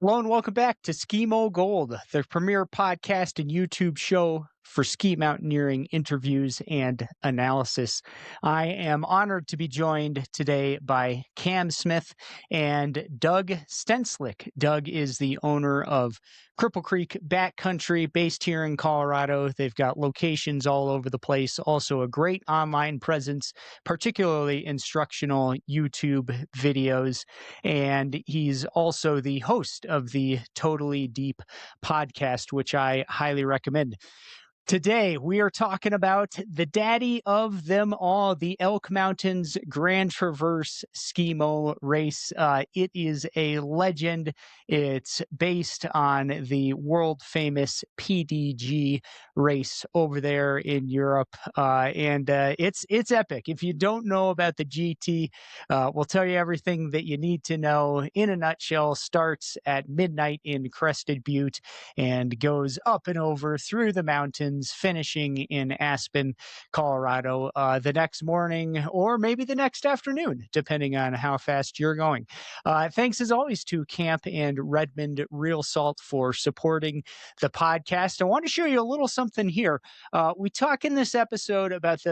Hello and welcome back to Skimo Gold, the premier podcast and YouTube show for ski mountaineering interviews and analysis. I am honored to be joined today by Cam Smith and Doug Stenclik. Doug is the owner of Cripple Creek Backcountry, based here in Colorado. They've got locations all over the place, also a great online presence, particularly instructional YouTube videos. And he's also the host of the Totally Deep podcast, which I highly recommend. Today, we are talking about the daddy of them all, the Elk Mountains Grand Traverse Skimo race. It is a legend. It's based on the world-famous PDG race over there in Europe, and it's epic. If you don't know about the GT, we'll tell you everything that you need to know. In a nutshell, starts at midnight in Crested Butte and goes up and over through the mountains, finishing in Aspen, Colorado, the next morning or maybe the next afternoon, depending on how fast you're going. Thanks as always to Camp and Redmond Real Salt for supporting the podcast. I want to show you a little something here. We talk in this episode about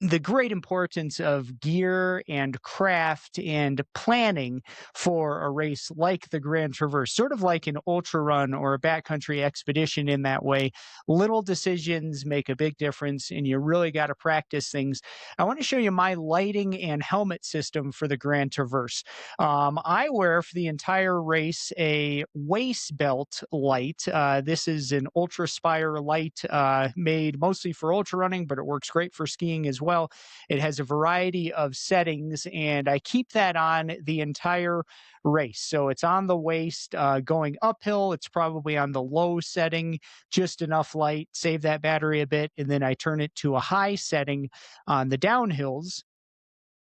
the great importance of gear and craft and planning for a race like the Grand Traverse, sort of like an ultra run or a backcountry expedition in that way. Little decisions make a big difference, and you really got to practice things. I want to show you my lighting and helmet system for the Grand Traverse. I wear for the entire race a waist belt light. This is an Ultra Spire light made mostly for ultra running, but it works great for skiing as well. It has a variety of settings, and I keep that on the entire race. So it's on the waist going uphill. It's probably on the low setting, just enough light, save that battery a bit, and then I turn it to a high setting on the downhills.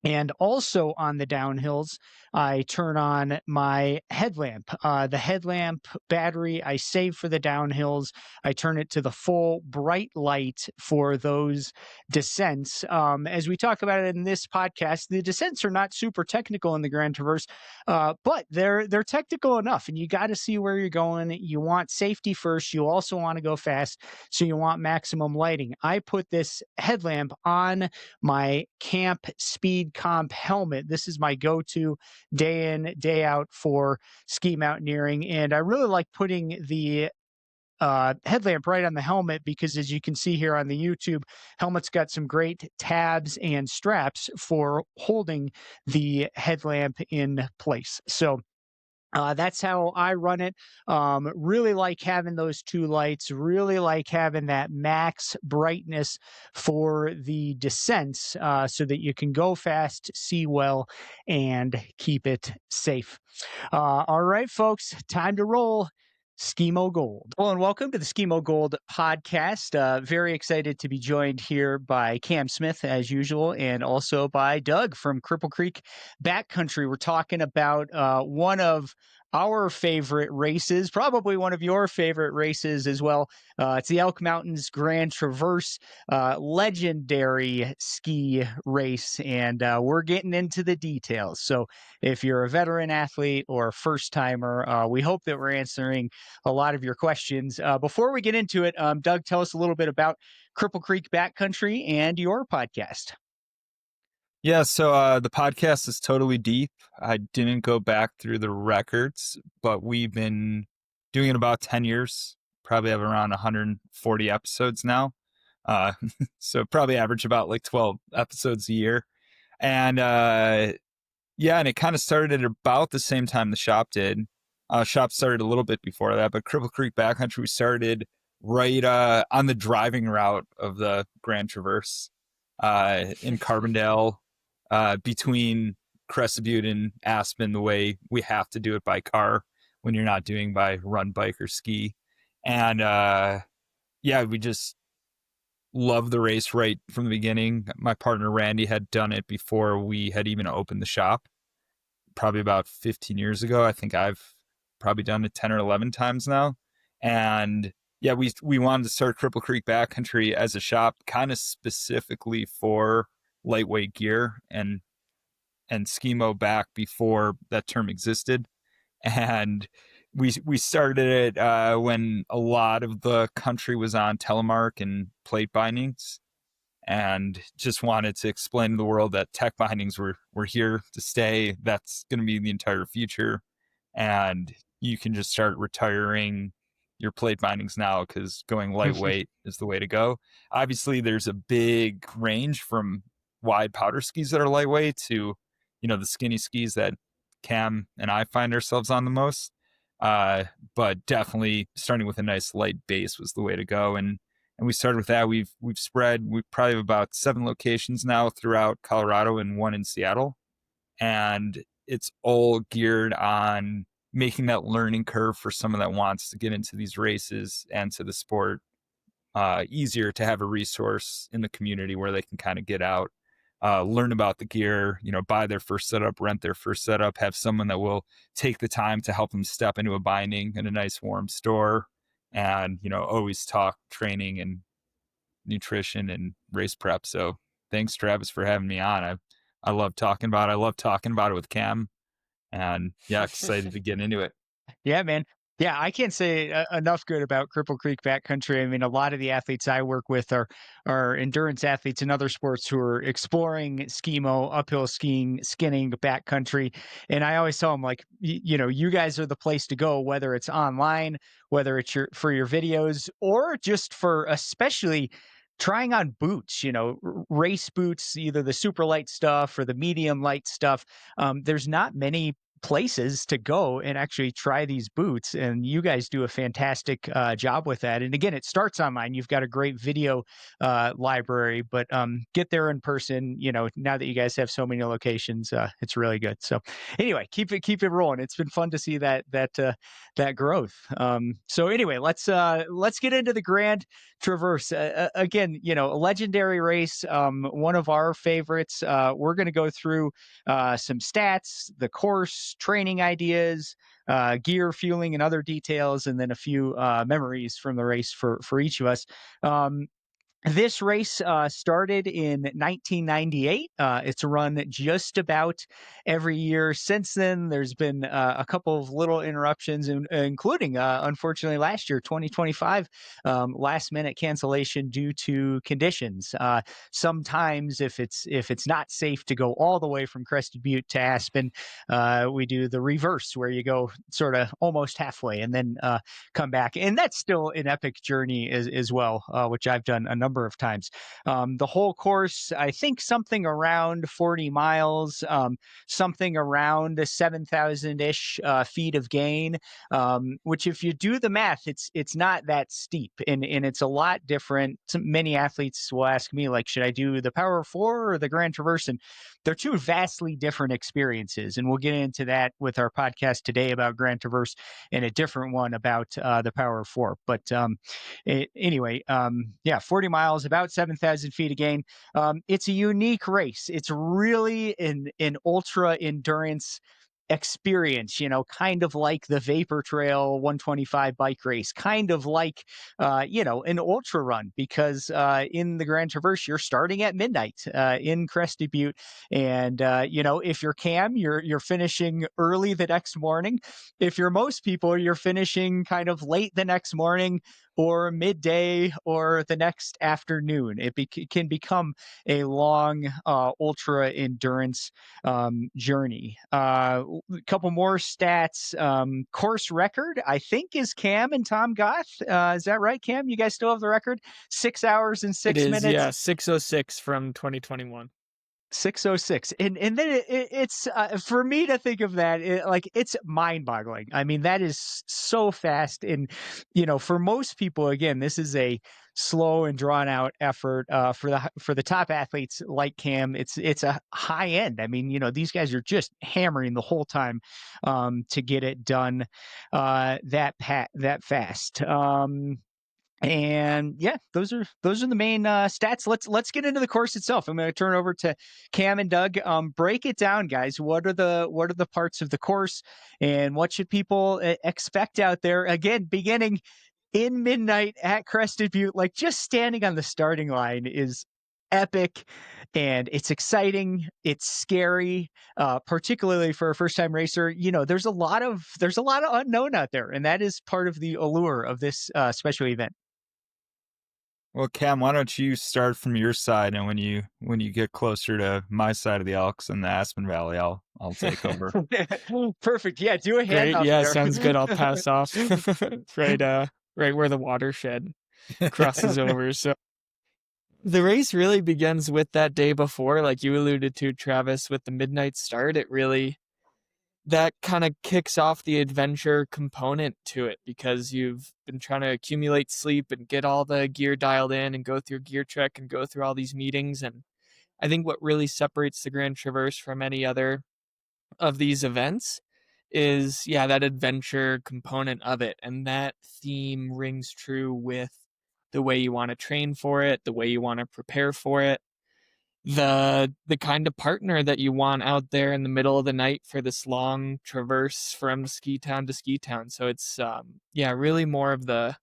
And also on the downhills, I turn on my headlamp. The headlamp battery I save for the downhills. I turn it to the full bright light for those descents. As we talk about it in this podcast, the descents are not super technical in the Grand Traverse, but they're technical enough, and you got to see where you're going. You want safety first. You also want to go fast, so you want maximum lighting. I put this headlamp on my Camp Speed Comp helmet. This is my go-to day in, day out for ski mountaineering. And I really like putting the headlamp right on the helmet because, as you can see here on the YouTube, helmet's got some great tabs and straps for holding the headlamp in place. So that's how I run it. Really like having those two lights, really like having that max brightness for the descents so that you can go fast, see well, and keep it safe. All right, folks, time to roll. Skimo Gold. Well, and welcome to the Skimo Gold podcast. Very excited to be joined here by Cam Smith, as usual, and also by Doug from Cripple Creek Backcountry. We're talking about one of our favorite races, probably one of your favorite races as well. It's the Elk Mountains Grand Traverse, legendary ski race, and we're getting into the details. So if you're a veteran athlete or a first timer, we hope that we're answering a lot of your questions. Before we get into it, Doug, tell us a little bit about Cripple Creek Backcountry and your podcast. Yeah, so the podcast is Totally Deep. I didn't go back through the records, but we've been doing it about 10 years. Probably have around 140 episodes now. So probably average about like 12 episodes a year. And yeah, and it kind of started at about the same time the shop did. Shop started a little bit before that, but Cripple Creek Backcountry started right on the driving route of the Grand Traverse in Carbondale. Between Crested Butte and Aspen, the way we have to do it by car when you're not doing by run, bike, or ski. And yeah, we just love the race right from the beginning. My partner Randy had done it before we had even opened the shop, probably about 15 years ago. I think I've probably done it 10 or 11 times now. And yeah, we wanted to start Cripple Creek Backcountry as a shop kind of specifically for lightweight gear and Skimo back before that term existed. And we started it when a lot of the country was on telemark and plate bindings, and just wanted to explain to the world that tech bindings were here to stay. That's going to be the entire future, and you can just start retiring your plate bindings now, because going lightweight is the way to go. Obviously, there's a big range from wide powder skis that are lightweight to, the skinny skis that Cam and I find ourselves on the most. But definitely starting with a nice light base was the way to go. And we started with that. We've spread. We probably have about 7 locations now throughout Colorado and 1 in Seattle, and it's all geared on making that learning curve for someone that wants to get into these races and to the sport easier, to have a resource in the community where they can kind of get out, learn about the gear, buy their first setup, rent their first setup, have someone that will take the time to help them step into a binding in a nice warm store, and always talk training and nutrition and race prep. So thanks, Travis, for having me on. I love talking about it. I love talking about it with Cam, and yeah, excited to get into it. Yeah, man. Yeah, I can't say enough good about Cripple Creek Backcountry. I mean, a lot of the athletes I work with are endurance athletes in other sports who are exploring skimo, uphill skiing, skinning, backcountry. And I always tell them, like, you guys are the place to go, whether it's online, whether it's for your videos, or just for especially trying on boots, race boots, either the super light stuff or the medium light stuff. There's not many places to go and actually try these boots, and you guys do a fantastic job with that. And again, it starts online. You've got a great video library, but get there in person. Now that you guys have so many locations, it's really good. So anyway, keep it rolling. It's been fun to see that growth. So anyway, let's get into the Grand Traverse. Again, a legendary race, one of our favorites. We're going to go through some stats, the course, training ideas, gear, fueling, and other details, and then a few memories from the race for each of us. This race started in 1998. It's run just about every year since then. There's been a couple of little interruptions, including, unfortunately, last year, 2025, last minute cancellation due to conditions. Sometimes, if it's not safe to go all the way from Crested Butte to Aspen, we do the reverse, where you go sort of almost halfway and then come back, and that's still an epic journey as well, which I've done a number of times. The whole course, I think, something around 40 miles, something around 7,000-ish feet of gain, which, if you do the math, it's not that steep, and it's a lot different. Many athletes will ask me, like, should I do the Power 4 or the Grand Traverse? And they're two vastly different experiences, and we'll get into that with our podcast today about Grand Traverse, and a different one about the Power 4. But anyway, 40 miles, about 7,000 feet of gain. It's a unique race. It's really an ultra endurance experience, kind of like the Vapor Trail 125 bike race, kind of like, an ultra run, because in the Grand Traverse, you're starting at midnight in Crested Butte. And, if you're Cam, you're finishing early the next morning. If you're most people, you're finishing kind of late the next morning, or midday, or the next afternoon. It can become a long ultra endurance journey. A couple more stats. Course record, I think, is Cam and Tom Goth. Is that right, Cam? You guys still have the record? 6 hours and 6 minutes. Yeah, 6:06 from 2021. 6:06, and then it's for me to think of that, it's mind-boggling. I mean, that is so fast, and for most people, again, this is a slow and drawn-out effort. For the top athletes like Cam, it's a high end. I mean, these guys are just hammering the whole time to get it done that fast. And yeah, those are the main stats. Let's get into the course itself. I'm going to turn over to Cam and Doug. Break it down, guys. What are the parts of the course, and what should people expect out there? Again, beginning in midnight at Crested Butte, like, just standing on the starting line is epic and it's exciting. It's scary, particularly for a first time racer. You know, there's a lot of unknown out there, and that is part of the allure of this special event. Well, Cam, why don't you start from your side, and when you get closer to my side of the Elks and the Aspen Valley, I'll take over. Perfect. Yeah, do a Great. handoff Yeah, there. sounds good. I'll pass off right where the watershed crosses over. So the race really begins with that day before, like you alluded to, Travis, with the midnight start. That kind of kicks off the adventure component to it, because you've been trying to accumulate sleep and get all the gear dialed in and go through Gear Trek and go through all these meetings. And I think what really separates the Grand Traverse from any other of these events is, yeah, that adventure component of it. And that theme rings true with the way you want to train for it, the way you want to prepare for it, the kind of partner that you want out there in the middle of the night for this long traverse from ski town to ski town. So it's really more of the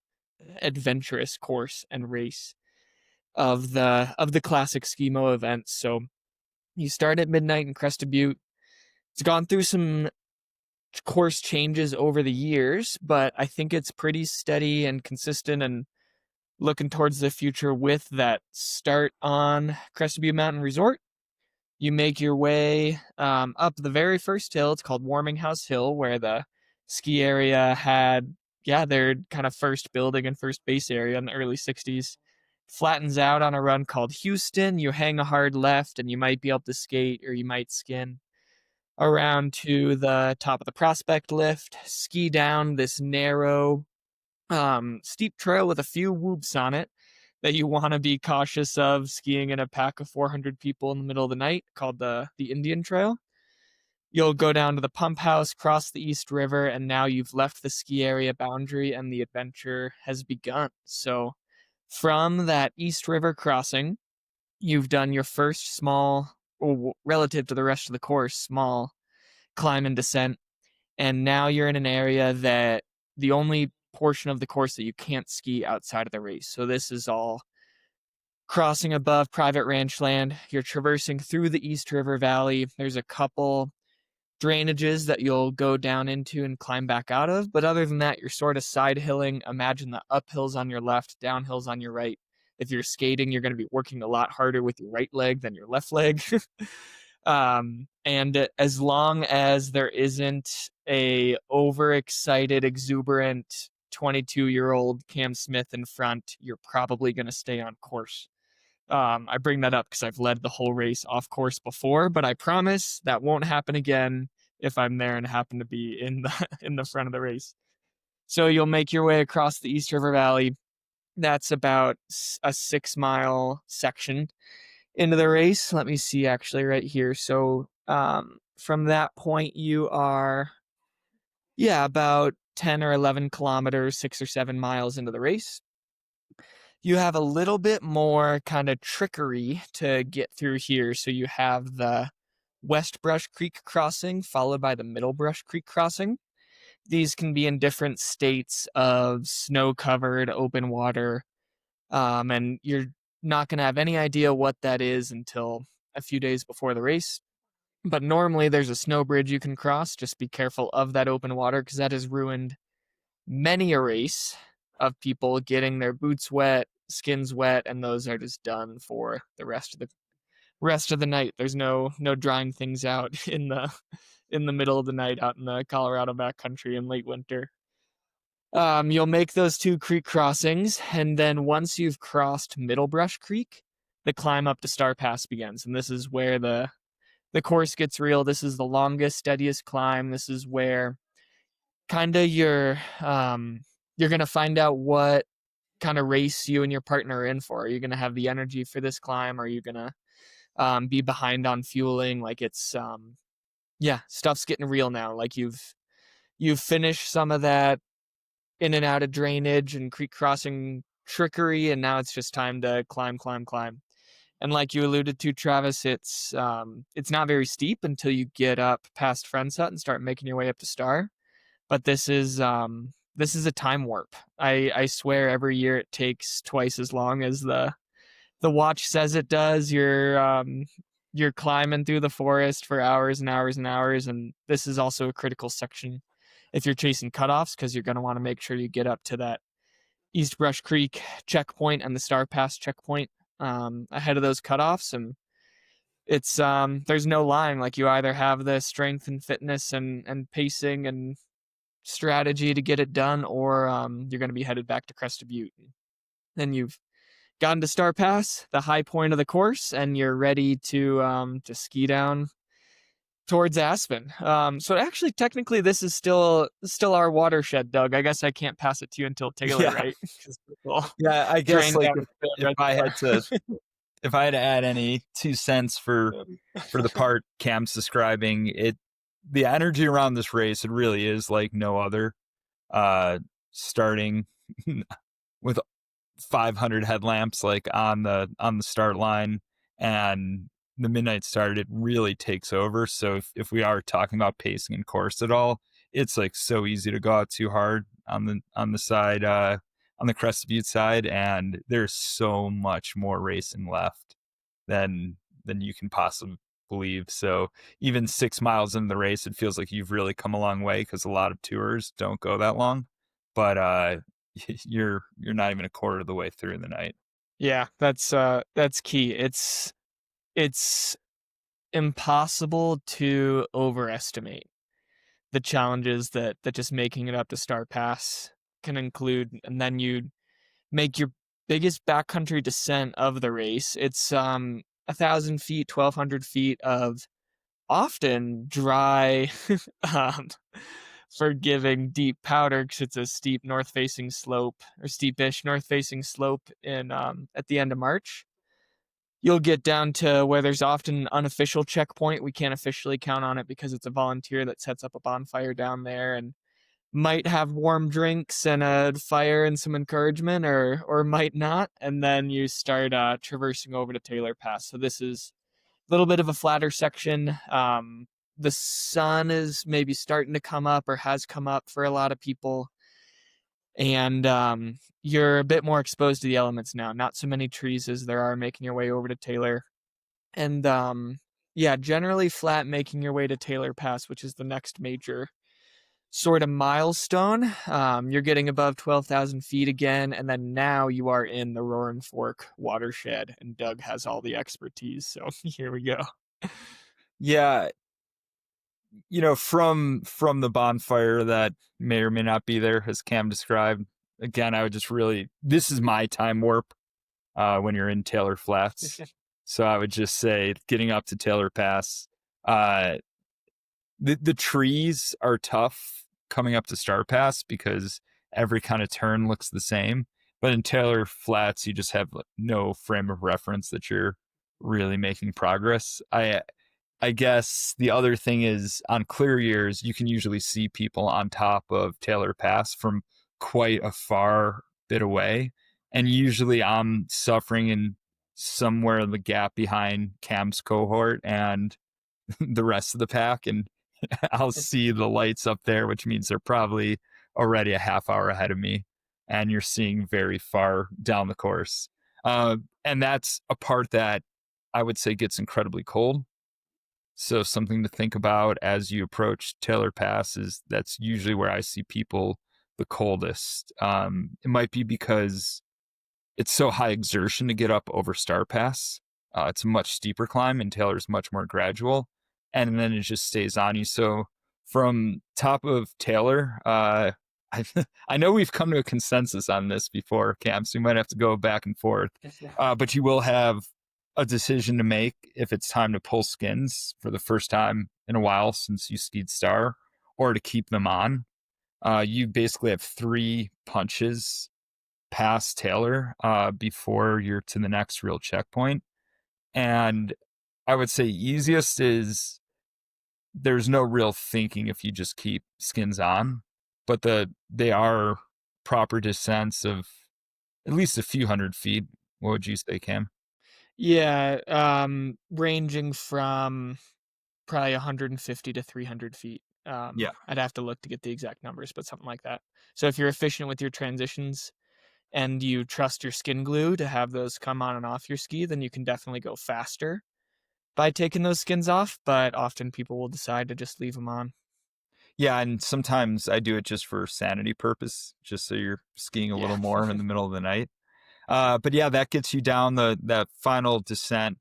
adventurous course and race of the classic Skimo events. So you start at midnight in Crested Butte. It's gone through some course changes over the years, but I think it's pretty steady and consistent and looking towards the future with that start on Crested Butte Mountain Resort. You make your way up the very first hill. It's called Warming House Hill, where the ski area had, their kind of first building and first base area in the early 60s. Flattens out on a run called Houston. You hang a hard left and you might be able to skate, or you might skin around to the top of the Prospect Lift, ski down this narrow, steep trail with a few whoops on it that you want to be cautious of skiing in a pack of 400 people in the middle of the night, called the Indian Trail. You'll go down to the pump house, cross the East River, and now you've left the ski area boundary and the adventure has begun. So from that East River crossing, you've done your first small, or relative to the rest of the course, small climb and descent. And now you're in an area that the only portion of the course that you can't ski outside of the race. So this is all crossing above private ranch land. You're traversing through the East River Valley. There's a couple drainages that you'll go down into and climb back out of. But other than that, you're sort of side hilling. Imagine the uphills on your left, downhills on your right. If you're skating, you're going to be working a lot harder with your right leg than your left leg. And as long as there isn't a overexcited, exuberant 22-year-old Cam Smith in front, you're probably going to stay on course. I bring that up because I've led the whole race off course before, but I promise that won't happen again if I'm there and happen to be in the front of the race. So you'll make your way across the East River Valley. That's about a 6-mile section into the race. Let me see, actually, right here. So from that point, you are about 10 or 11 kilometers, 6 or 7 miles into the race. You have a little bit more kind of trickery to get through here. So you have the West Brush Creek crossing, followed by the Middle Brush Creek crossing. These can be in different states of snow-covered open water, and you're not going to have any idea what that is until a few days before the race. But normally there's a snow bridge you can cross. Just be careful of that open water, because that has ruined many a race of people getting their boots wet, skins wet, and those are just done for the rest of the night. There's no drying things out in the middle of the night out in the Colorado backcountry in late winter. You'll make those 2 creek crossings, and then once you've crossed Middle Brush Creek, the climb up to Star Pass begins. And this is where the course gets real. This is the longest, steadiest climb. This is where kind of you're going to find out what kind of race you and your partner are in for. Are you going to have the energy for this climb? Are you going to be behind on fueling? Like, it's stuff's getting real now. Like, you've finished some of that in and out of drainage and creek crossing trickery, and now it's just time to climb. And like you alluded to, Travis, it's not very steep until you get up past Friends Hut and start making your way up to Star. But this is a time warp. I swear every year it takes twice as long as the the watch says it does. You're climbing through the forest for hours and hours and hours, and this is also a critical section if you're chasing cutoffs, because you're going to want to make sure you get up to that East Brush Creek checkpoint and the Star Pass checkpoint ahead of those cutoffs. And it's there's no lying, like you either have the strength and fitness and pacing and strategy to get it done, or you're going to be headed back to Crested Butte. Then you've gotten to Star Pass, the high point of the course, and you're ready to ski down towards Aspen. So actually, technically, this is still our watershed, Doug. I guess I can't pass it to you until Taylor, Yeah. right? Yeah, I guess like if I had if I had to add any 2 cents for the part Cam's describing, the energy around this race, it really is like no other. Starting with 500 headlamps like on the start line, and the midnight start, it really takes over. So if we are talking about pacing and course at all, it's like so easy to go out too hard on the side, on the Crested Butte side, and there's so much more racing left than you can possibly believe. So even 6 miles into the race, it feels like you've really come a long way, because a lot of tours don't go that long. But you're not even a quarter of the way through the night. Yeah, that's key. It's impossible to overestimate the challenges that just making it up to Star Pass can include. And then you make your biggest backcountry descent of the race. It's 1,000 feet, 1,200 feet of often dry, um, forgiving deep powder, because it's a steep north-facing slope, or steepish north-facing slope in at the end of March. You'll get down to where there's often an unofficial checkpoint. We can't officially count on it because it's a volunteer that sets up a bonfire down there and might have warm drinks and a fire and some encouragement, or might not. And then you start traversing over to Taylor Pass. So this is a little bit of a flatter section. The sun is maybe starting to come up, or has come up for a lot of people. And you're a bit more exposed to the elements now. Not so many trees as there are making your way over to Taylor. And yeah, generally flat making your way to Taylor Pass, which is the next major sort of milestone. You're getting above 12,000 feet again, and then now you are in the Roaring Fork watershed, and Doug has all the expertise. So here we go. Yeah, from the bonfire that may or may not be there, as Cam described. Again, I would just this is my time warp when you're in Taylor Flats. So I would just say, getting up to Taylor Pass, the trees are tough coming up to Star Pass because every kind of turn looks the same. But in Taylor Flats, you just have no frame of reference that you're really making progress. I guess the other thing is, on clear years, you can usually see people on top of Taylor Pass from quite a far bit away. And usually I'm suffering in somewhere in the gap behind Cam's cohort and the rest of the pack. And I'll see the lights up there, which means they're probably already a half hour ahead of me. And you're seeing very far down the course. And that's a part that I would say gets incredibly cold. So something to think about as you approach Taylor Pass is that's usually where I see people the coldest. It might be because it's so high exertion to get up over Star Pass. It's a much steeper climb, and Taylor's much more gradual. And then it just stays on you. So from top of Taylor, I know we've come to a consensus on this before, Cam, so we might have to go back and forth. But you will have a decision to make if it's time to pull skins for the first time in a while since you skied Star, or to keep them on. You basically have 3 punches past Taylor before you're to the next real checkpoint. And I would say easiest is there's no real thinking if you just keep skins on, but they are proper descents of at least a few hundred feet. What would you say, Cam? Yeah, ranging from probably 150 to 300 feet. Yeah. I'd have to look to get the exact numbers, but something like that. So if you're efficient with your transitions, and you trust your skin glue to have those come on and off your ski, then you can definitely go faster by taking those skins off, but often people will decide to just leave them on. Yeah, and sometimes I do it just for sanity purpose, just so you're skiing a Yeah. little more in the middle of the night. But yeah, that gets you down that final descent,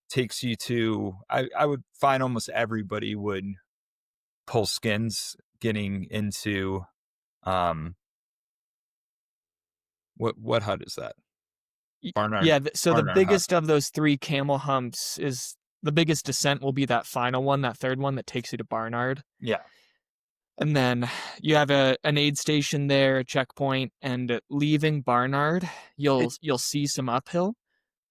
takes you to, I would find almost everybody would pull skins getting into, um, what hut is that? Barnard. Yeah, so the Barnard hut. biggest of those 3 camel humps is the biggest descent will be that final one, that third one that takes you to Barnard. Yeah. And then you have an aid station there, a checkpoint, and leaving Barnard, you'll see some uphill,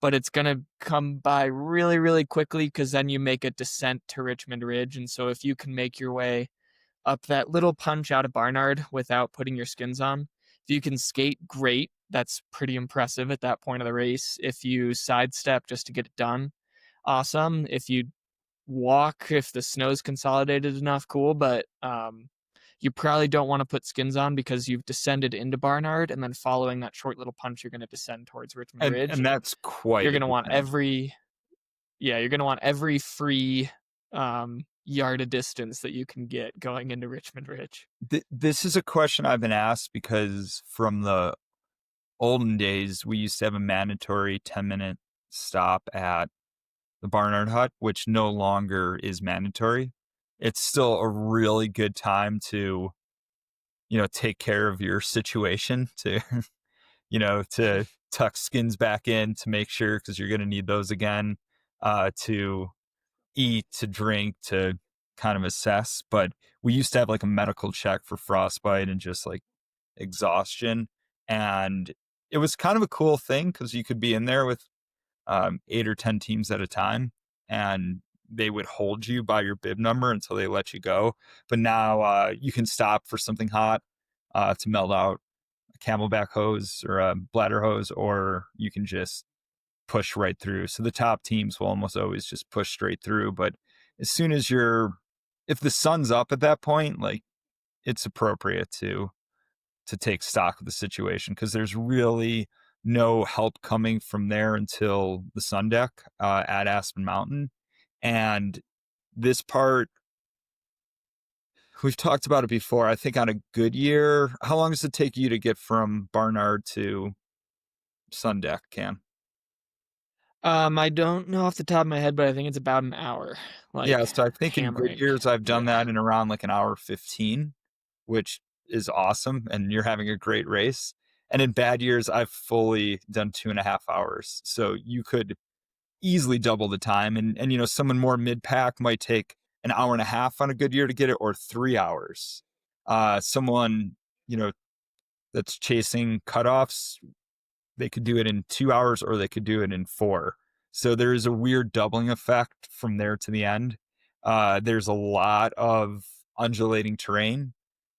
but it's gonna come by really, really quickly because then you make a descent to Richmond Ridge. And so if you can make your way up that little punch out of Barnard without putting your skins on, if you can skate, great. That's pretty impressive at that point of the race. If you sidestep just to get it done, awesome. If you walk, if the snow's consolidated enough, cool. But you probably don't want to put skins on because you've descended into Barnard, and then following that short little punch, you're going to descend towards Richmond Ridge. And that's quite You're a going to want descent. you're going to want every free yard of distance that you can get going into Richmond Ridge. This is a question I've been asked because from the olden days, we used to have a mandatory 10-minute stop at the Barnard Hut, which no longer is mandatory. It's still a really good time to, take care of your situation, to, to tuck skins back in, to make sure, because you're going to need those again, to eat, to drink, to kind of assess. But we used to have like a medical check for frostbite and just like exhaustion. And it was kind of a cool thing because you could be in there with 8 or 10 teams at a time, and they would hold you by your bib number until they let you go. But now you can stop for something hot to melt out a camelback hose or a bladder hose, or you can just push right through. So the top teams will almost always just push straight through. But as soon as if the sun's up at that point, like it's appropriate to take stock of the situation because there's really no help coming from there until the sun deck at Aspen Mountain. And this part, we've talked about it before. I think on a good year, how long does it take you to get from Barnard to sun deck, Cam? I don't know off the top of my head, but I think it's about an hour. Yeah, Like so I think in good hammering. years, I've done Yeah. that in around like an hour 15, which is awesome. And you're having a great race. And in bad years, I've fully done 2.5 hours. So you could easily double the time. And someone more mid pack might take an hour and a half on a good year to get it, or 3 hours. Someone, that's chasing cutoffs, they could do it in 2 hours or they could do it in 4. So there is a weird doubling effect from there to the end. There's a lot of undulating terrain.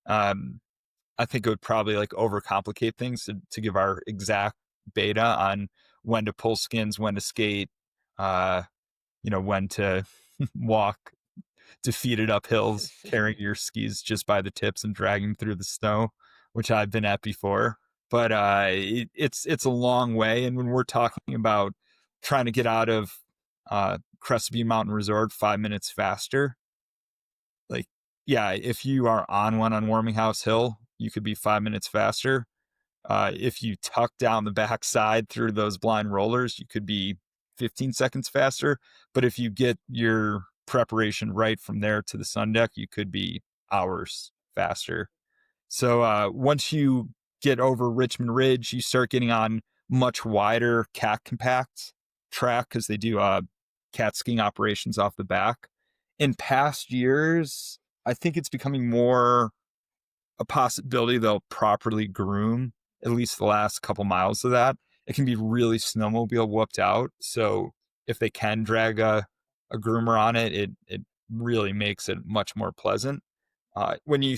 I think it would probably like overcomplicate things to give our exact beta on when to pull skins, when to skate, when to walk defeated up hills, carrying your skis just by the tips and dragging them through the snow, which I've been at before. But it's a long way. And when we're talking about trying to get out of Crested Butte Mountain Resort 5 minutes faster, like, yeah, if you are on one on Warming House Hill, you could be 5 minutes faster. If you tuck down the backside through those blind rollers, you could be 15 seconds faster. But if you get your preparation right from there to the sun deck, you could be hours faster. So once you get over Richmond Ridge, you start getting on much wider cat compact track because they do cat skiing operations off the back. In past years, I think it's becoming more a possibility they'll properly groom at least the last couple miles of that. It can be really snowmobile whooped out. So if they can drag a groomer on it, it really makes it much more pleasant. When you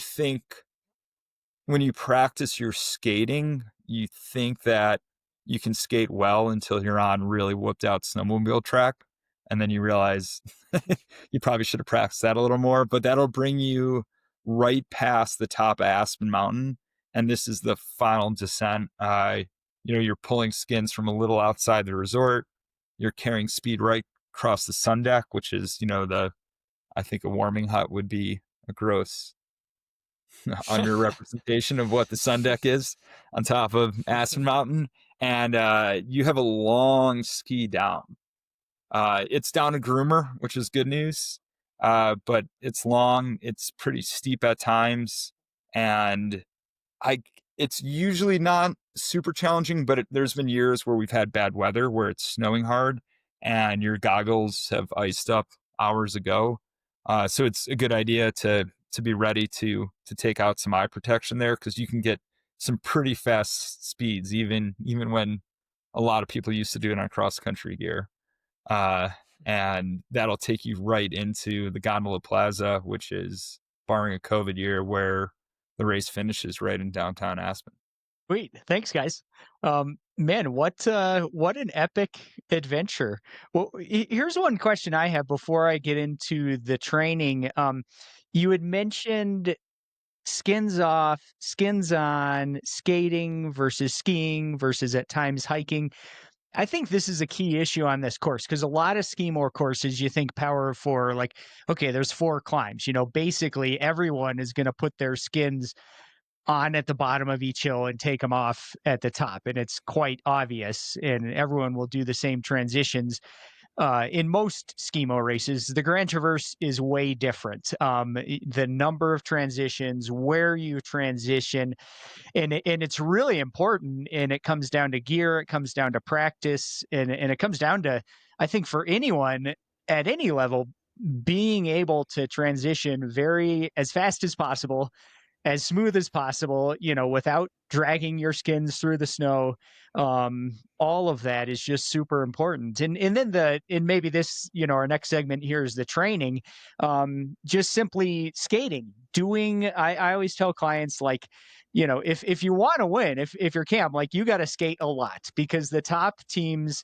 practice your skating, you think that you can skate well until you're on really whooped out snowmobile track. And then you realize you probably should have practiced that a little more, but that'll bring you right past the top of Aspen Mountain. And this is the final descent. you're pulling skins from a little outside the resort. You're carrying speed right across the sun deck, which is, I think a warming hut would be a gross underrepresentation of what the sun deck is on top of Aspen Mountain. And you have a long ski down. It's down a groomer, which is good news. But it's long. It's pretty steep at times. And it's usually not super challenging, but there's been years where we've had bad weather where it's snowing hard and your goggles have iced up hours ago. So it's a good idea to be ready to take out some eye protection there, because you can get some pretty fast speeds, even when a lot of people used to do it on cross country gear. And that'll take you right into the Gondola Plaza, which is, barring a COVID year, where the race finishes right in downtown Aspen. Sweet. Thanks, guys. Man, what an epic adventure. Well, here's one question I have before I get into the training. You had mentioned skins off, skins on, skating versus skiing versus at times hiking. I think this is a key issue on this course, because a lot of Skimo courses, you think power for, like, okay, there's 4 climbs. Basically everyone is going to put their skins on at the bottom of each hill and take them off at the top. And it's quite obvious, and everyone will do the same transitions. In most Skimo races, the Grand Traverse is way different. The number of transitions, where you transition, and it's really important. And it comes down to gear, it comes down to practice, and it comes down to, I think, for anyone at any level, being able to transition as fast as possible, as smooth as possible, without dragging your skins through the snow. All of that is just super important. And then maybe this, our next segment here is the training. Just simply skating, I always tell clients, like, if you want to win, if you're camp, like, you got to skate a lot, because the top teams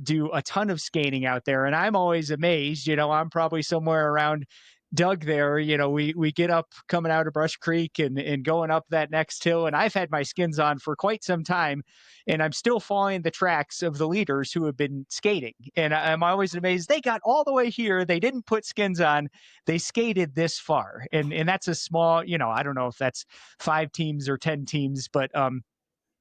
do a ton of skating out there. And I'm always amazed, I'm probably somewhere around Doug there. We get up coming out of Brush Creek and going up that next hill, and I've had my skins on for quite some time, and I'm still following the tracks of the leaders who have been skating. And I'm always amazed, they got all the way here, they didn't put skins on, they skated this far. And that's a small, I don't know if that's 5 teams or 10 teams, but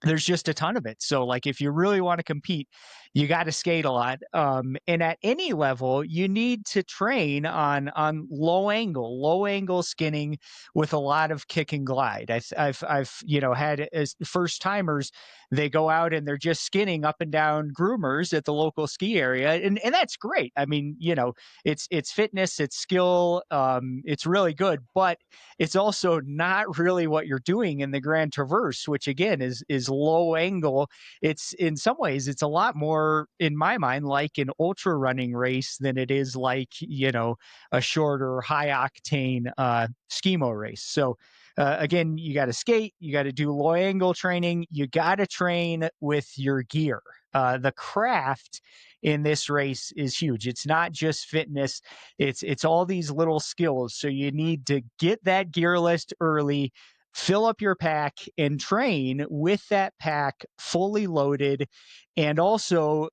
there's just a ton of it. So, like, if you really want to compete, you got to skate a lot. And at any level, you need to train on low angle skinning with a lot of kick and glide. I've had, as first timers, they go out and they're just skinning up and down groomers at the local ski area, and that's great. I mean, it's fitness, it's skill, it's really good, but it's also not really what you're doing in the Grand Traverse, which again is low angle. It's, in some ways, it's a lot more, in my mind, like an ultra running race than it is like, a shorter high octane Skimo race. So again, you got to skate, you got to do low angle training, you got to train with your gear. The craft in this race is huge. It's not just fitness, it's all these little skills. So you need to get that gear list early, fill up your pack, and train with that pack fully loaded. And also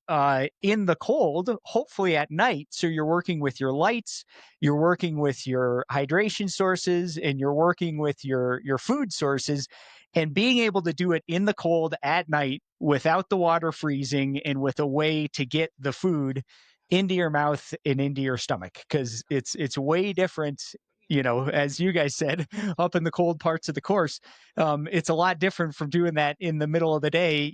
in the cold, hopefully at night. So you're working with your lights, you're working with your hydration sources, and you're working with your food sources, and being able to do it in the cold at night without the water freezing, and with a way to get the food into your mouth and into your stomach, because it's way different. As you guys said, up in the cold parts of the course, it's a lot different from doing that in the middle of the day,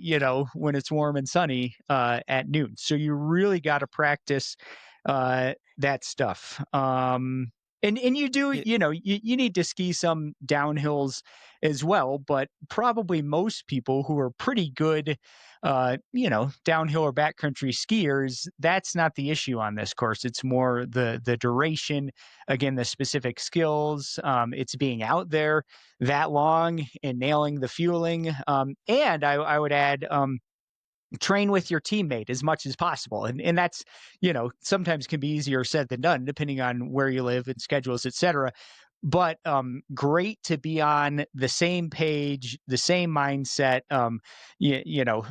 when it's warm and sunny at noon. So you really got to practice that stuff. And you do, you need to ski some downhills as well, but probably most people who are pretty good, downhill or backcountry skiers, that's not the issue on this course. It's more the duration, again, the specific skills. It's being out there that long and nailing the fueling. And I would add, train with your teammate as much as possible. And that's, sometimes can be easier said than done, depending on where you live and schedules, etc. but great to be on the same page, the same mindset. You know,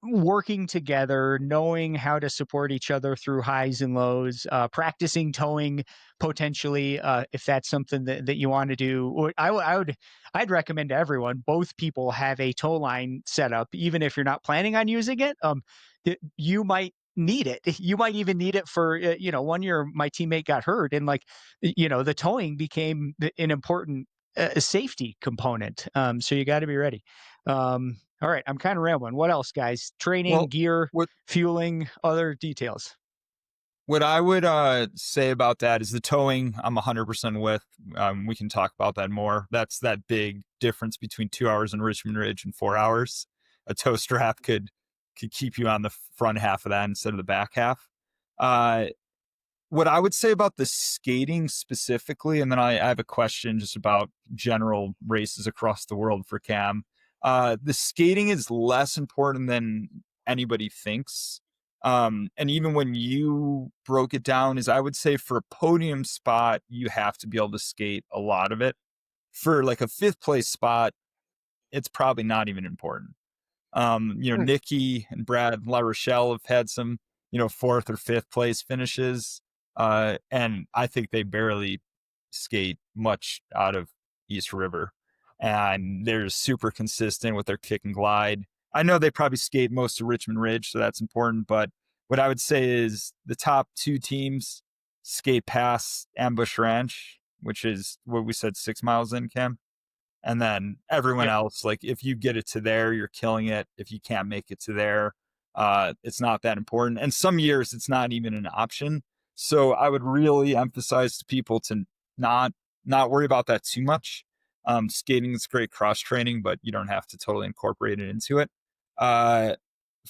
working together, knowing how to support each other through highs and lows, practicing towing potentially, if that's something that you want to do. Or I'd recommend to everyone, both people have a tow line set up, even if you're not planning on using it. You might need it. You might even need it for, one year my teammate got hurt and like, the towing became an important safety component. So you got to be ready. All right, I'm kind of rambling. What else, guys? Training, Well, gear, what fueling, other details. what I would say about that is the towing. I'm 100% with. We can talk about that more. That's that big difference between 2 hours in Richmond Ridge and 4 hours. A tow strap could keep you on the front half of that instead of the back half. Uh, what I would say about the skating specifically, and then I have a question just about general races across the world for Cam. The skating is less important than anybody thinks. And even when you broke it down, is I would say for a podium spot, you have to be able to skate a lot of it. For like a fifth place spot, it's probably not even important. Hmm. Nikki and Brad La Rochelle have had some, fourth or fifth place finishes. And I think they barely skate much out of East River. And they're super consistent with their kick and glide. I know they probably skate most of Richmond Ridge, so that's important. But what I would say is the top two teams skate past Ambush Ranch, which is what we said 6 miles in, Cam. And then everyone Yep. else, like if you get it to there, you're killing it. If you can't make it to there, it's not that important. And some years it's not even an option. So I would really emphasize to people to not worry about that too much. Skating is great cross training, but you don't have to totally incorporate it into it. Uh,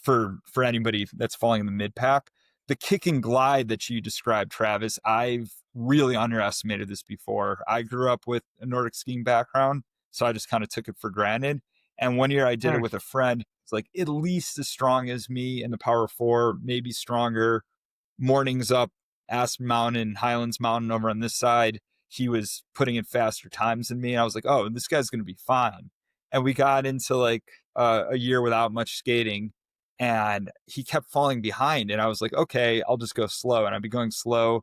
for anybody that's falling in the mid pack, the kick and glide that you described, Travis, I've really underestimated this before. I grew up with a Nordic skiing background, so I just kind of took it for granted. And one year I did it Hmm. with a friend. It's like at least as strong as me in the Power Four, maybe stronger. Mornings up Aspen Mountain, Highlands Mountain over on this side. He was putting in faster times than me. And I was like, oh, this guy's going to be fine. And we got into like a year without much skating, and he kept falling behind. And I was like, okay, I'll just go slow. And I'd be going slow,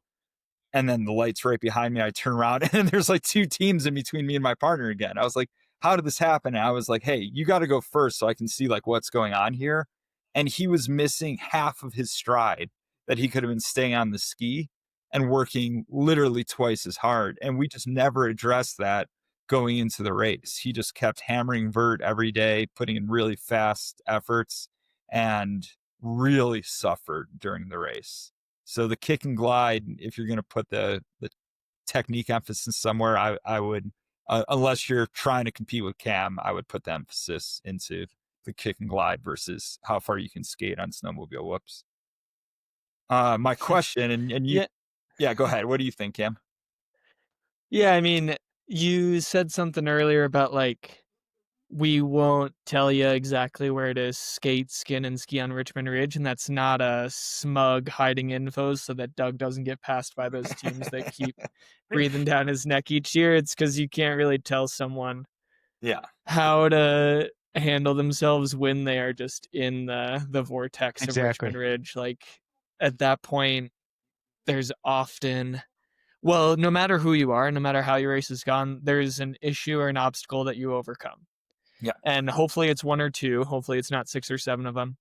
and then the light's right behind me. I turn around and there's like two teams in between me and my partner again. I was like, how did this happen? And I was like, hey, you got to go first so I can see like what's going on here. And he was missing half of his stride that he could have been staying on the ski and working literally twice as hard. And we just never addressed that going into the race. He just kept hammering vert every day, putting in really fast efforts, and really suffered during the race. So the kick and glide, if you're going to put the technique emphasis somewhere, I would, unless you're trying to compete with Cam, I would put the emphasis into the kick and glide versus how far you can skate on snowmobile whoops. My question, and you, Yeah. yeah, go ahead. What do you think, Cam? Yeah, I mean, you said something earlier about like we won't tell you exactly where to skate, skin, and ski on Richmond Ridge, and that's not a smug hiding info so that Doug doesn't get passed by those teams that keep breathing down his neck each year. It's because you can't really tell someone Yeah, how to handle themselves when they are just in the vortex of Richmond Exactly. Ridge. Like at that point, there's often no matter who you are, no matter how your race has gone, there's an issue or an obstacle that you overcome. yeah. And hopefully it's one or two. Hopefully it's not 6 or 7 of them.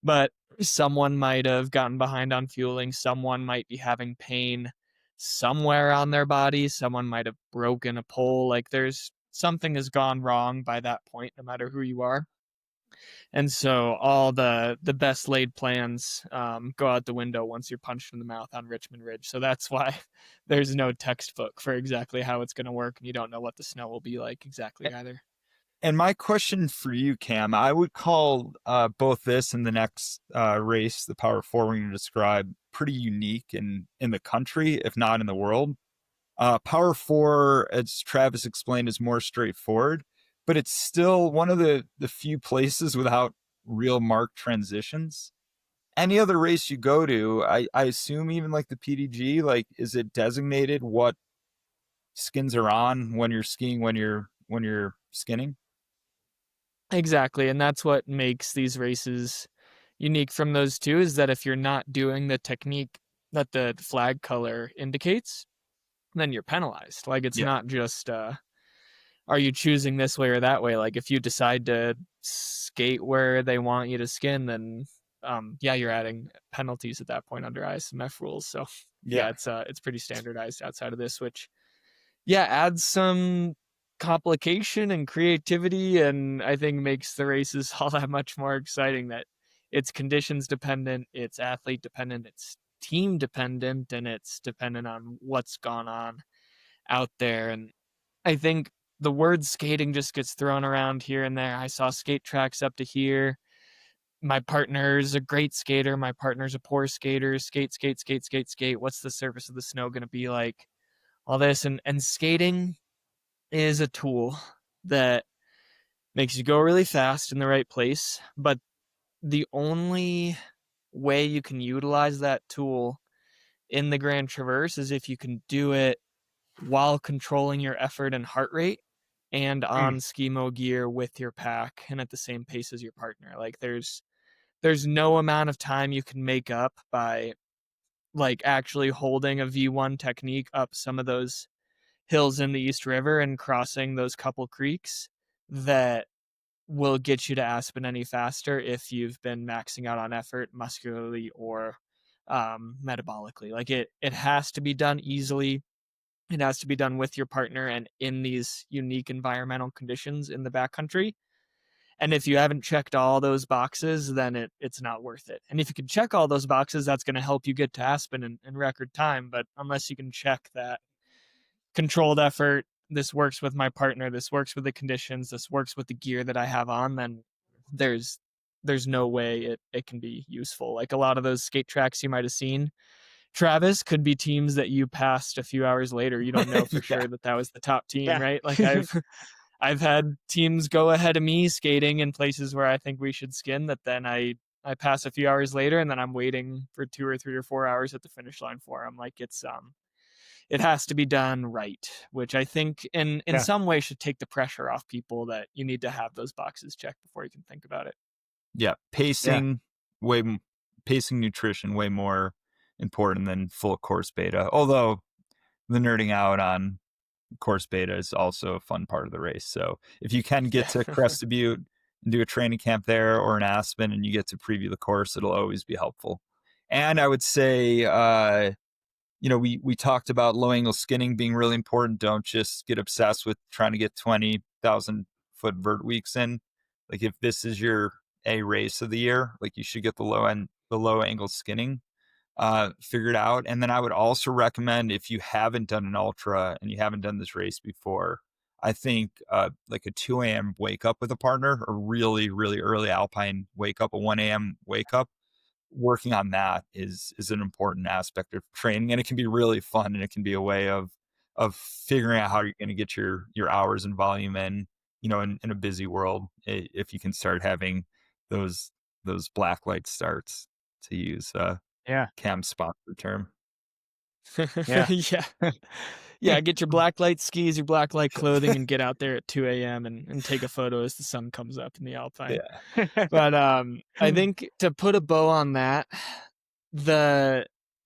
But someone might have gotten behind on fueling. Someone might be having pain somewhere on their body. Someone might have broken a pole. Like there's something has gone wrong by that point, no matter who you are. And so all the best laid plans go out the window once you're punched in the mouth on Richmond Ridge. So that's why there's no textbook for exactly how it's going to work, and you don't know what the snow will be like exactly either. And my question for you, Cam, I would call both this and the next race, the Power Four we're going to describe, pretty unique in the country, if not in the world. Power Four, as Travis explained, is more straightforward, but it's still one of the few places without real marked transitions. Any other race you go to, I assume even like the PDG, like is it designated what skins are on when you're skiing, when you're skinning. Exactly. And that's what makes these races unique from those two, is that if you're not doing the technique that the flag color indicates, then you're penalized. Like, it's Yeah. not just are you choosing this way or that way? Like, if you decide to skate where they want you to skin, then yeah, you're adding penalties at that point under ISMF rules. So yeah, it's pretty standardized outside of this, which yeah, adds some complication and creativity, and I think makes the races all that much more exciting. That it's conditions dependent, it's athlete dependent, it's team dependent, and it's dependent on what's gone on out there. And I think the word skating just gets thrown around here and there. I saw skate tracks up to here. My partner's a great skater. My partner's a poor skater. Skate, skate, skate, skate, skate. What's the surface of the snow going to be like? All this. And skating is a tool that makes you go really fast in the right place. But the only way you can utilize that tool in the Grand Traverse is if you can do it while controlling your effort and heart rate and on Skimo gear with your pack and at the same pace as your partner. Like, there's no amount of time you can make up by like actually holding a V1 technique up some of those hills in the East River and crossing those couple creeks that will get you to Aspen any faster if you've been maxing out on effort muscularly or metabolically. Like, it has to be done easily. It has to be done with your partner and in these unique environmental conditions in the backcountry. And if you haven't checked all those boxes, then it's not worth it. And if you can check all those boxes, that's going to help you get to Aspen in record time. But unless you can check that controlled effort, this works with my partner, this works with the conditions, this works with the gear that I have on, then there's no way it can be useful. Like, a lot of those skate tracks you might have seen, Travis, could be teams that you passed a few hours later. You don't know for sure that was the top team, right? Like, I've had teams go ahead of me skating in places where I think we should skin, that then I pass a few hours later, and then I'm waiting for 2 or 3 or 4 hours at the finish line for them. Like, it has to be done right, which I think in some way should take the pressure off people that you need to have those boxes checked before you can think about it. Yeah, pacing, pacing nutrition way more important than full course beta. Although the nerding out on course beta is also a fun part of the race. So if you can get to Crested Butte and do a training camp there or an Aspen and you get to preview the course, it'll always be helpful. And I would say, we talked about low angle skinning being really important. Don't just get obsessed with trying to get 20,000 foot vert weeks in. Like, if this is your A race of the year, like, you should get the low angle skinning figured out. And then I would also recommend, if you haven't done an ultra and you haven't done this race before, I think like a 2 a.m. wake up with a partner, or really, really early alpine wake up, a 1 a.m. wake up. Working on that is an important aspect of training, and it can be really fun, and it can be a way of figuring out how you're going to get your hours and volume in, in a busy world, if you can start having those black light starts, to use Cam's sponsor term. Yeah, get your black light skis, your black light clothing, and get out there at 2 a.m. and take a photo as the sun comes up in the alpine. But I think, to put a bow on that,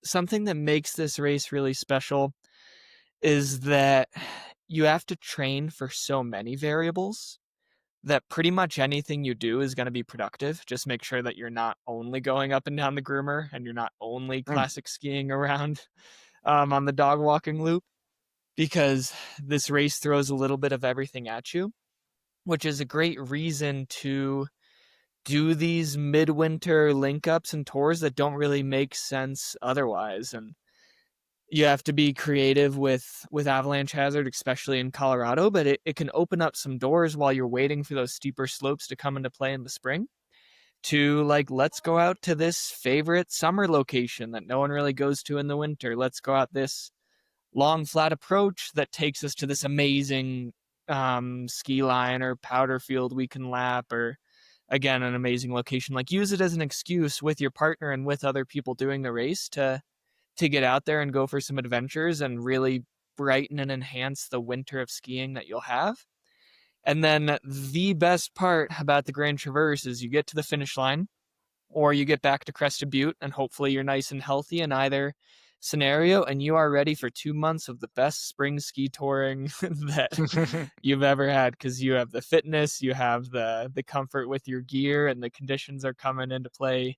something that makes this race really special is that you have to train for so many variables that pretty much anything you do is going to be productive. Just make sure that you're not only going up and down the groomer, and you're not only classic skiing around on the dog walking loop, because this race throws a little bit of everything at you, which is a great reason to do these midwinter link ups and tours that don't really make sense otherwise. And you have to be creative with avalanche hazard, especially in Colorado, but it can open up some doors while you're waiting for those steeper slopes to come into play in the spring, to like, let's go out to this favorite summer location that no one really goes to in the winter. Let's go out this long flat approach that takes us to this amazing ski line or powder field we can lap, or again, an amazing location. Like, use it as an excuse with your partner and with other people doing the race to get out there and go for some adventures and really brighten and enhance the winter of skiing that you'll have. And then the best part about the Grand Traverse is you get to the finish line, or you get back to Crested Butte, and hopefully you're nice and healthy in either scenario, and you are ready for 2 months of the best spring ski touring that you've ever had, because you have the fitness, you have the comfort with your gear, and the conditions are coming into play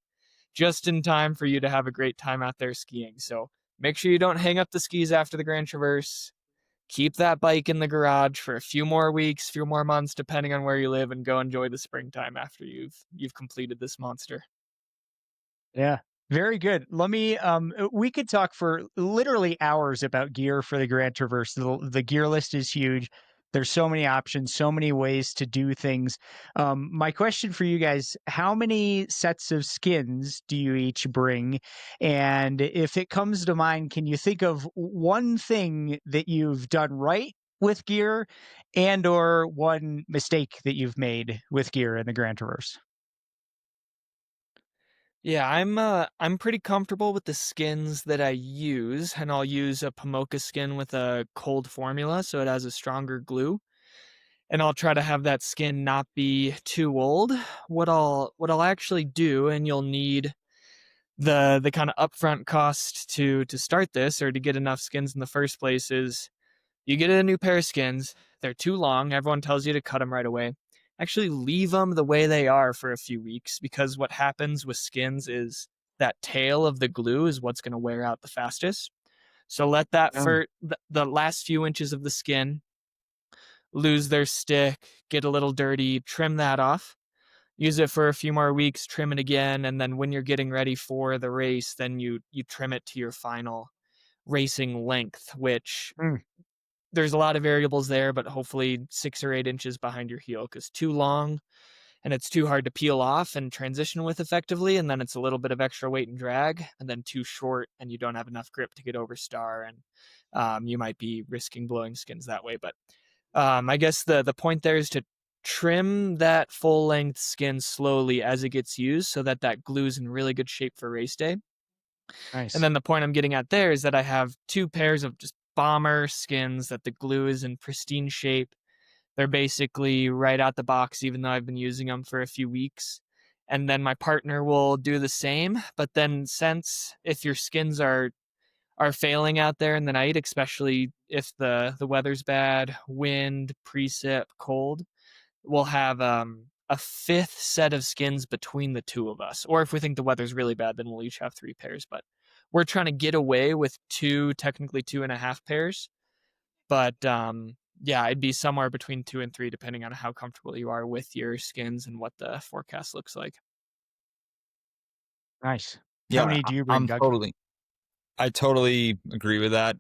just in time for you to have a great time out there skiing. So make sure you don't hang up the skis after the Grand Traverse. Keep that bike in the garage for a few more weeks, few more months, depending on where you live, and go enjoy the springtime after you've completed this monster. Yeah, very good. Let me we could talk for literally hours about gear for the Grand Traverse. The gear list is huge. There's so many options, so many ways to do things. My question for you guys, how many sets of skins do you each bring? And if it comes to mind, can you think of one thing that you've done right with gear and or one mistake that you've made with gear in the Grand Traverse? Yeah, I'm pretty comfortable with the skins that I use, and I'll use a Pomoka skin with a cold formula so it has a stronger glue. And I'll try to have that skin not be too old. What I'll actually do, and you'll need the kind of upfront cost to start this, or to get enough skins in the first place, is you get a new pair of skins. They're too long. Everyone tells you to cut them right away. Actually, leave them the way they are for a few weeks, because what happens with skins is that tail of the glue is what's going to wear out the fastest. So let that Um, for the last few inches of the skin lose their stick, get a little dirty, trim that off. Use it for a few more weeks, trim it again, and then when you're getting ready for the race, then you trim it to your final racing length, which mm, there's a lot of variables there, but hopefully 6 or 8 inches behind your heel, because too long and it's too hard to peel off and transition with effectively, and then it's a little bit of extra weight and drag, and then too short and you don't have enough grip to get over star, and you might be risking blowing skins that way. But I guess the point there is to trim that full length skin slowly as it gets used, so that that glue's in really good shape for race day. And nice. then the point I'm getting at there is that I have 2 pairs of just bomber skins that the glue is in pristine shape. They're basically right out the box, even though I've been using them for a few weeks. And then my partner will do the same. But then, since if your skins are failing out there in the night, especially if the weather's bad, wind, precip, cold, we'll have a fifth set of skins between the two of us. Or if we think the weather's really bad, then we'll each have 3 pairs. But we're trying to get away with two, technically 2.5 pairs. But yeah, it'd be somewhere between 2 and 3, depending on how comfortable you are with your skins and what the forecast looks like. Nice. How Yeah, many do you bring, I'm Doug? totally. I totally agree with that.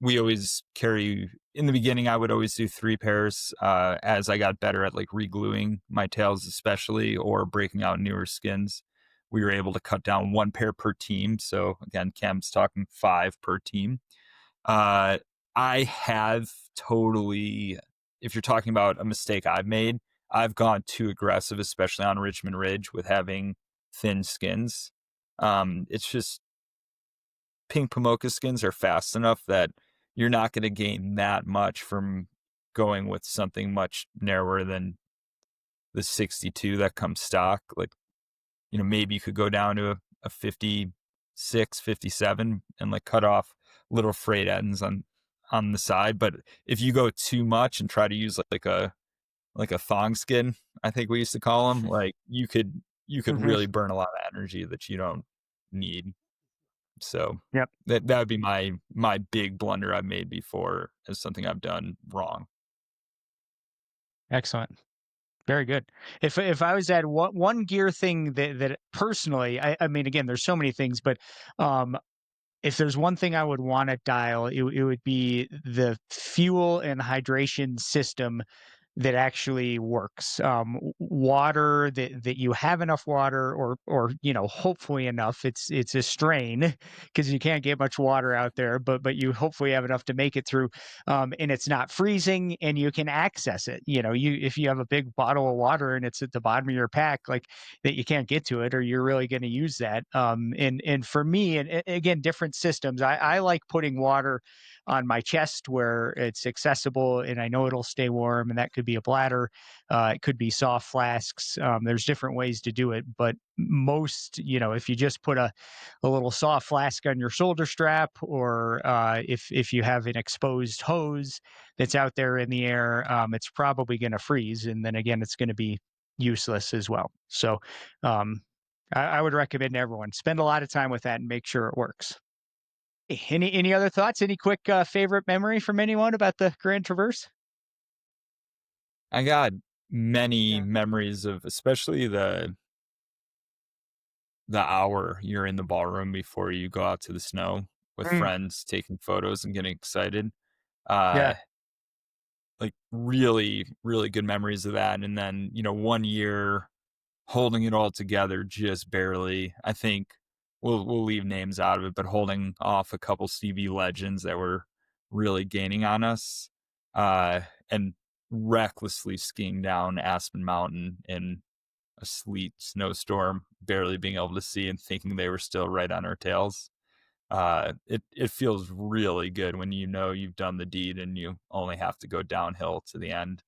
We always carry in the beginning. I would always do 3 pairs. As I got better at like regluing my tails, especially, or breaking out newer skins, we were able to cut down 1 pair per team. So again, Cam's talking 5 per team. Uh, I have totally. If you're talking about a mistake I've made, I've gone too aggressive, especially on Richmond Ridge, with having thin skins. It's just pink Pomoka skins are fast enough that you're not going to gain that much from going with something much narrower than the 62 that comes stock. Like, maybe you could go down to a 56, 57 and like cut off little frayed ends on the side. But if you go too much and try to use like a thong skin, I think we used to call them, like you could Mhm. really burn a lot of energy that you don't need. So Yep. that would be my big blunder I've made before, as something I've done wrong. Excellent. Very good. If I was at one gear thing that personally, I mean, again, there's so many things, but um, if there's one thing I would want to dial, it would be the fuel and hydration system that actually works. Water that you have enough water, or hopefully enough. It's a strain because you can't get much water out there, but you hopefully have enough to make it through, and it's not freezing, and you can access it. If you have a big bottle of water and it's at the bottom of your pack, like that, you can't get to it, or you're really going to use that. And for me, and again, different systems. I like putting water on my chest where it's accessible and I know it'll stay warm. And that could be a bladder, it could be soft flasks. There's different ways to do it, but most, if you just put a little soft flask on your shoulder strap, or if you have an exposed hose that's out there in the air, it's probably going to freeze, and then again, it's going to be useless as well. So, I would recommend everyone spend a lot of time with that and make sure it works. Any other thoughts? Any quick favorite memory from anyone about the Grand Traverse? I got many memories of, especially the hour you're in the ballroom before you go out to the snow with Mm, friends, taking photos and getting excited. yeah. Uh, like really, really good memories of that. And then, 1 year holding it all together, just barely. I think we'll leave names out of it, but holding off a couple CB legends that were really gaining on us, and recklessly skiing down Aspen Mountain in a sleet snowstorm, barely being able to see and thinking they were still right on our tails. It feels really good when you've done the deed and you only have to go downhill to the end.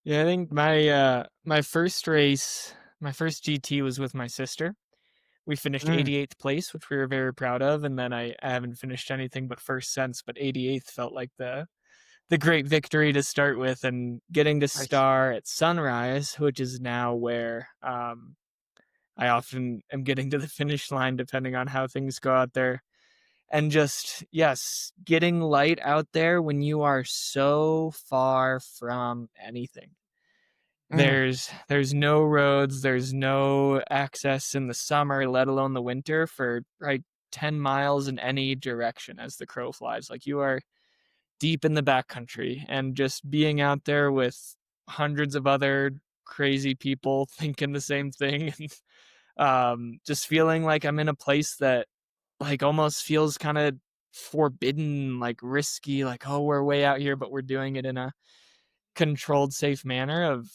Yeah, I think my first race, my first GT was with my sister. We finished Mm, 88th place, which we were very proud of, and then I haven't finished anything but first since, but 88th felt like the great victory to start with, and getting to nice. star at sunrise, which is now where I often am getting to the finish line depending on how things go out there. And just, yes, getting light out there when you are so far from anything. Mm, There's no roads, there's no access in the summer, let alone the winter, for like 10 miles in any direction as the crow flies. Like, you are deep in the backcountry, and just being out there with hundreds of other crazy people thinking the same thing, and just feeling like I'm in a place that like almost feels kind of forbidden, like risky, like, oh, we're way out here, but we're doing it in a controlled, safe manner of,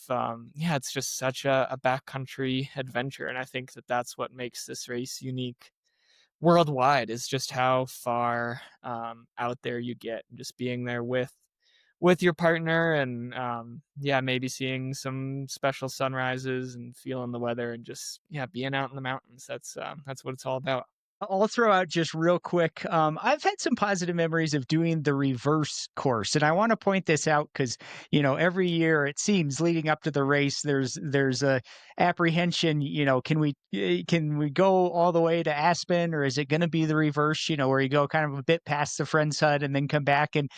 yeah, it's just such a backcountry adventure. And I think that that's what makes this race unique worldwide, is just how far out there you get, just being there with your partner, and yeah, maybe seeing some special sunrises and feeling the weather, and just, yeah, being out in the mountains. That's what it's all about. I'll throw out just real quick. I've had some positive memories of doing the reverse course, and I want to point this out because every year it seems leading up to the race, there's a apprehension. Can we go all the way to Aspen, or is it going to be the reverse? Where you go kind of a bit past the friend's hut and then come back. And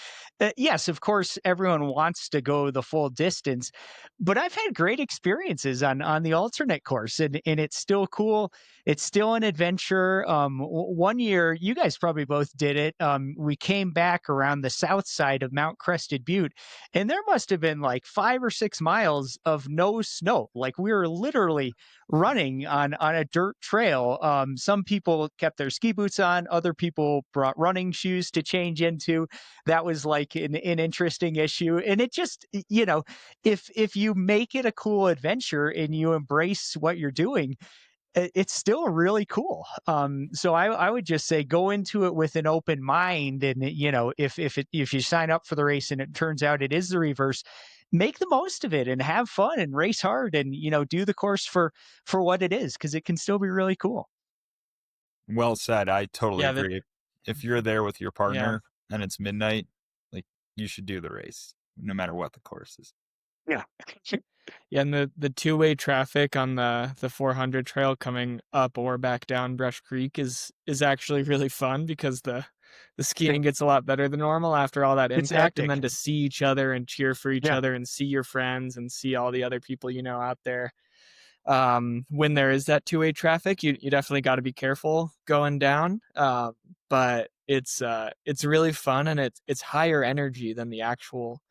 yes, of course, everyone wants to go the full distance, but I've had great experiences on the alternate course, and it's still cool. It's still an adventure. One year, you guys probably both did it. We came back around the south side of Mount Crested Butte, and there must have been like 5 or 6 miles of no snow. Like, we were literally running on a dirt trail. Some people kept their ski boots on. Other people brought running shoes to change into. That was like an interesting issue. And it just, if you make it a cool adventure and you embrace what you're doing, it's still really cool. So I would just say go into it with an open mind, and if you sign up for the race and it turns out it is the reverse, make the most of it and have fun and race hard, and do the course for what it is, because it can still be really cool. Well said. I totally Yeah, that agree. If you're there with your yeah. partner and it's midnight, like, you should do the race, no matter what the course is. Yeah. Yeah, and the two-way traffic on the 400 trail coming up or back down Brush Creek is actually really fun, because the skiing gets a lot better than normal after all that It's impact, and epic. then to see each other and cheer for each Yeah. other and see your friends and see all the other people out there. When there is that two-way traffic, you definitely got to be careful going down. But it's really fun, and it's higher energy than the actual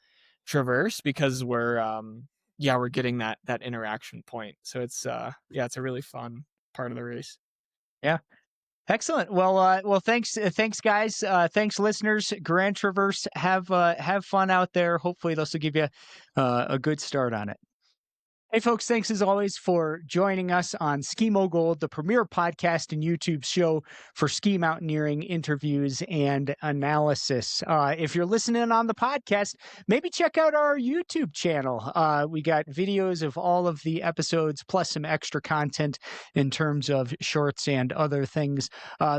traverse, because we're getting that interaction point. So it's yeah, it's a really fun part of the race. Yeah. Excellent. Well, thanks, guys. Thanks, listeners. Grand Traverse. Have fun out there. Hopefully, this will give you a good start on it. Hey, folks, thanks as always for joining us on Skimo Gold, the premier podcast and YouTube show for ski mountaineering interviews and analysis. If you're listening on the podcast, maybe check out our YouTube channel. We got videos of all of the episodes, plus some extra content in terms of shorts and other things.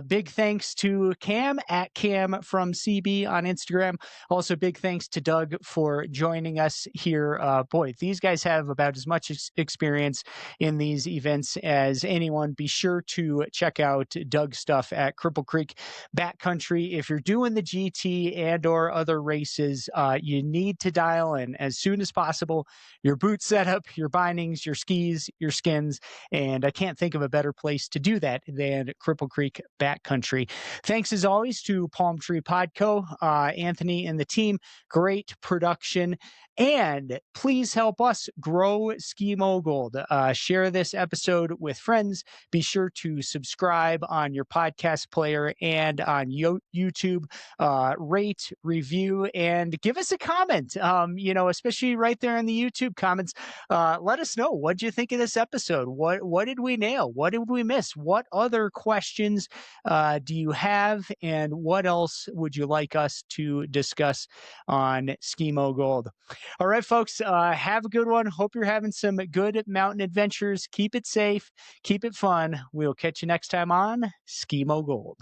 Big thanks to Cam at Cam from CB on Instagram. Also, big thanks to Doug for joining us here. Boy, these guys have about as much experience in these events as anyone. Be sure to check out Doug's stuff at Cripple Creek Backcountry. If you're doing the GT and or other races, you need to dial in as soon as possible your boot setup, your bindings, your skis, your skins, and I can't think of a better place to do that than Cripple Creek Backcountry. Thanks as always to Palm Tree Podco, Anthony and the team. Great production. And please help us grow Skimo Gold. Share this episode with friends. Be sure to subscribe on your podcast player and on YouTube. Rate, review, and give us a comment. Especially right there in the YouTube comments. Let us know, what did you think of this episode? What did we nail? What did we miss? What other questions do you have? And what else would you like us to discuss on Skimo Gold? All right, folks, have a good one. Hope you're having some good mountain adventures. Keep it safe. Keep it fun. We'll catch you next time on Skimo Gold.